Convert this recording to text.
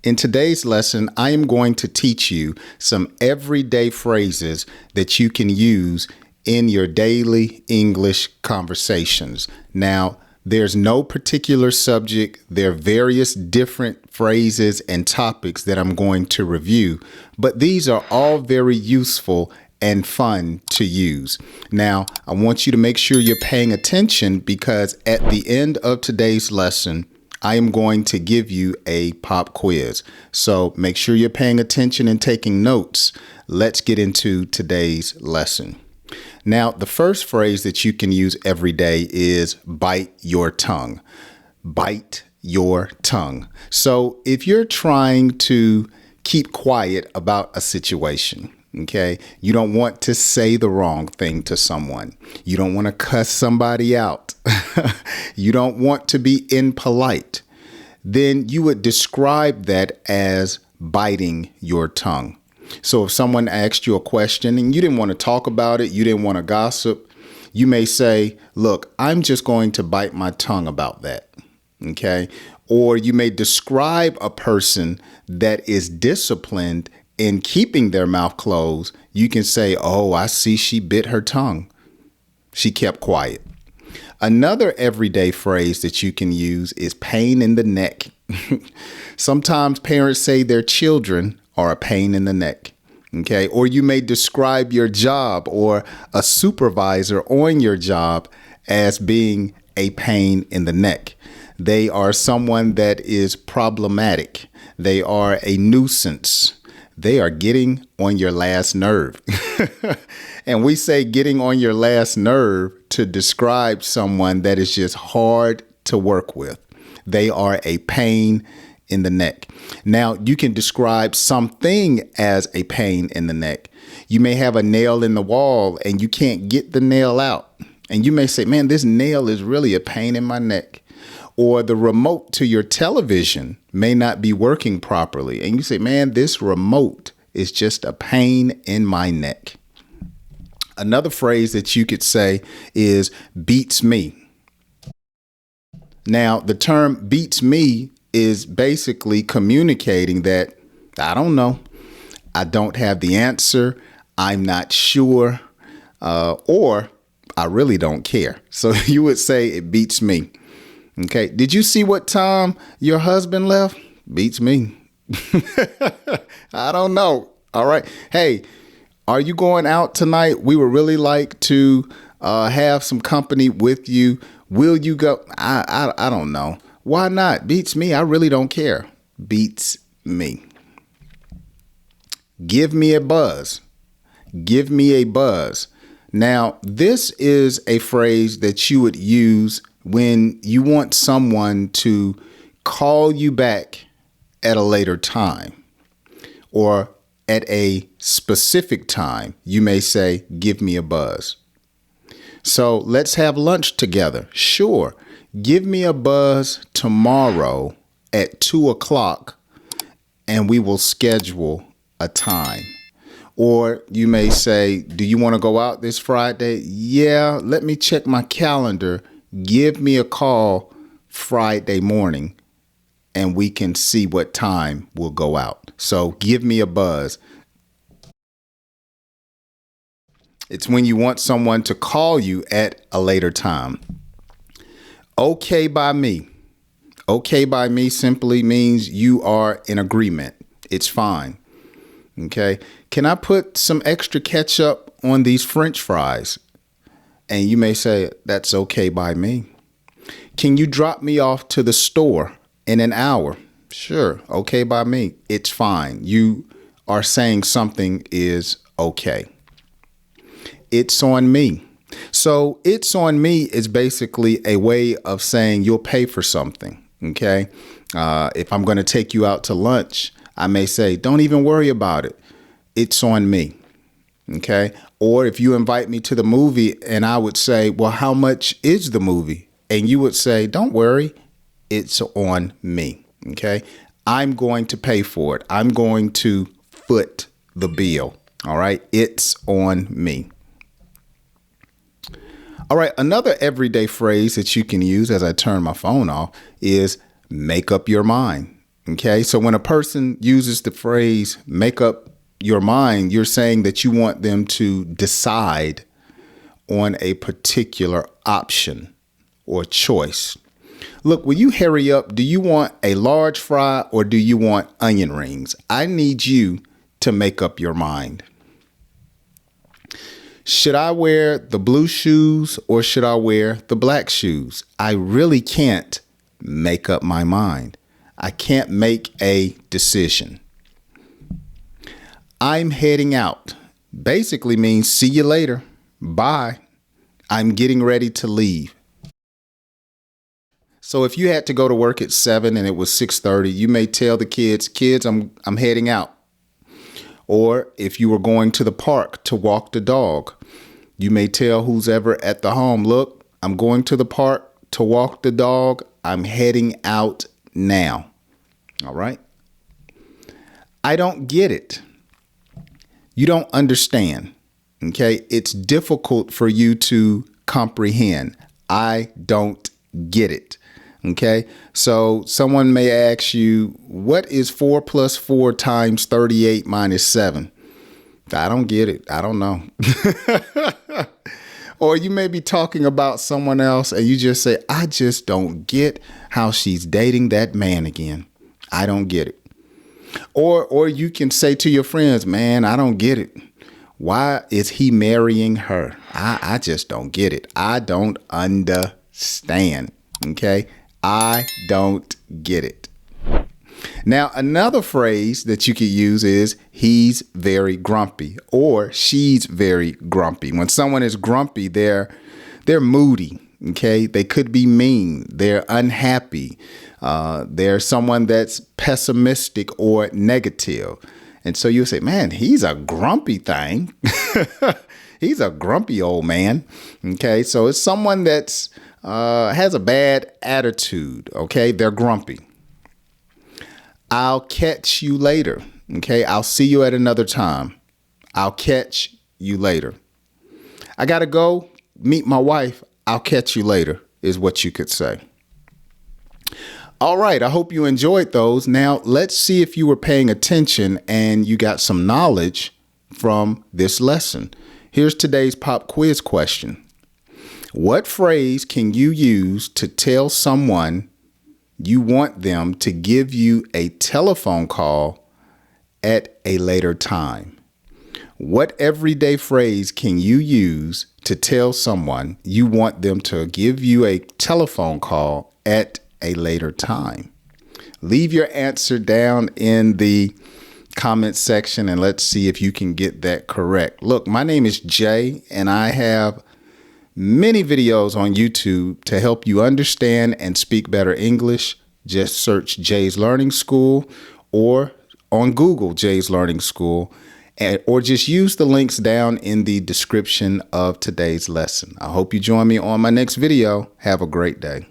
In today's lesson, I am going to teach you some everyday phrases that you can use in your daily English conversations. Now, there's no particular subject. There are various different phrases and topics that I'm going to review, but these are all very useful and fun to use. Now, I want you to make sure you're paying attention because at the end of today's lesson, I am going to give you a pop quiz. So make sure you're paying attention and taking notes. Let's get into today's lesson. Now, the first phrase that you can use every day is bite your tongue. Bite your tongue. So if you're trying to keep quiet about a situation, okay, you don't want to say the wrong thing to someone. You don't want to cuss somebody out. You don't want to be impolite. Then you would describe that as biting your tongue. So if someone asked you a question and you didn't want to talk about it, you didn't want to gossip, you may say, look, I'm just going to bite my tongue about that. Okay. Or you may describe a person that is disciplined in keeping their mouth closed. You can say, oh, I see she bit her tongue. She kept quiet. Another everyday phrase that you can use is pain in the neck. Sometimes parents say their children are a pain in the neck. Okay. Or you may describe your job or a supervisor on your job as being a pain in the neck. They are someone that is problematic. They are a nuisance. They are getting on your last nerve. And we say getting on your last nerve to describe someone that is just hard to work with. They are a pain in the neck. Now, you can describe something as a pain in the neck. You may have a nail in the wall and you can't get the nail out. And you may say, man, this nail is really a pain in my neck. Or the remote to your television may not be working properly. And you say, man, this remote is just a pain in my neck. Another phrase that you could say is beats me. Now, the term beats me is basically communicating that I don't know, I don't have the answer, I'm not sure, or I really don't care. So you would say it beats me. Okay. Did you see what time your husband left? Beats me. I don't know. All right. Hey, are you going out tonight? We would really like to have some company with you. Will you go? I don't know. Why not? Beats me. I really don't care. Beats me. Give me a buzz. Give me a buzz. Now, this is a phrase that you would use when you want someone to call you back at a later time or at a specific time. You may say, give me a buzz. So let's have lunch together. Sure. Give me a buzz tomorrow at 2:00 and we will schedule a time. Or you may say, do you want to go out this Friday? Yeah, let me check my calendar. Give me a call Friday morning and we can see what time we'll go out. So give me a buzz. It's when you want someone to call you at a later time. Okay by me. Okay by me simply means you are in agreement. It's fine. Okay. Can I put some extra ketchup on these French fries? And you may say, that's okay by me. Can you drop me off to the store in an hour? Sure. Okay by me. It's fine. You are saying something is okay. It's on me. So it's on me is basically a way of saying you'll pay for something. Okay. If I'm going to take you out to lunch, I may say, don't even worry about it. It's on me. Okay. Or if you invite me to the movie and I would say, well, how much is the movie? And you would say, don't worry. It's on me. Okay. I'm going to pay for it. I'm going to foot the bill. All right. It's on me. All right. Another everyday phrase that you can use as I turn my phone off is make up your mind. Okay, so when a person uses the phrase make up your mind, you're saying that you want them to decide on a particular option or choice. Look, will you hurry up? Do you want a large fry or do you want onion rings? I need you to make up your mind. Should I wear the blue shoes or should I wear the black shoes? I really can't make up my mind. I can't make a decision. I'm heading out basically means see you later. Bye. I'm getting ready to leave. So if you had to go to work at 7 and it was 6:30, you may tell the kids, I'm heading out. Or if you were going to the park to walk the dog, you may tell who's ever at the home, look, I'm going to the park to walk the dog. I'm heading out now. All right. I don't get it. You don't understand. Okay. It's difficult for you to comprehend. I don't get it. Okay. So someone may ask you, what is 4 plus 4 times 38 minus 7? I don't get it. I don't know. Or you may be talking about someone else and you just say, I just don't get how she's dating that man again. I don't get it. Or you can say to your friends, man, I don't get it. Why is he marrying her? I just don't get it. I don't understand. Okay. I don't get it. Now, another phrase that you could use is he's very grumpy or she's very grumpy. When someone is grumpy, they're moody. Okay. They could be mean. They're unhappy. They're someone that's pessimistic or negative. And so you'll say, man, he's a grumpy thing. He's a grumpy old man. Okay. So it's someone that's has a bad attitude. Okay. They're grumpy. I'll catch you later. Okay. I'll see you at another time. I'll catch you later. I got to go meet my wife. I'll catch you later is what you could say. All right. I hope you enjoyed those. Now let's see if you were paying attention and you got some knowledge from this lesson. Here's today's pop quiz question. What phrase can you use to tell someone you want them to give you a telephone call at a later time? What everyday phrase can you use to tell someone you want them to give you a telephone call at a later time? Leave your answer down in the comment section and let's see if you can get that correct. Look, my name is Jay and I have many videos on YouTube to help you understand and speak better English. Just search Jay's Learning School or on Google Jay's Learning School, or just use the links down in the description of today's lesson. I hope you join me on my next video. Have a great day.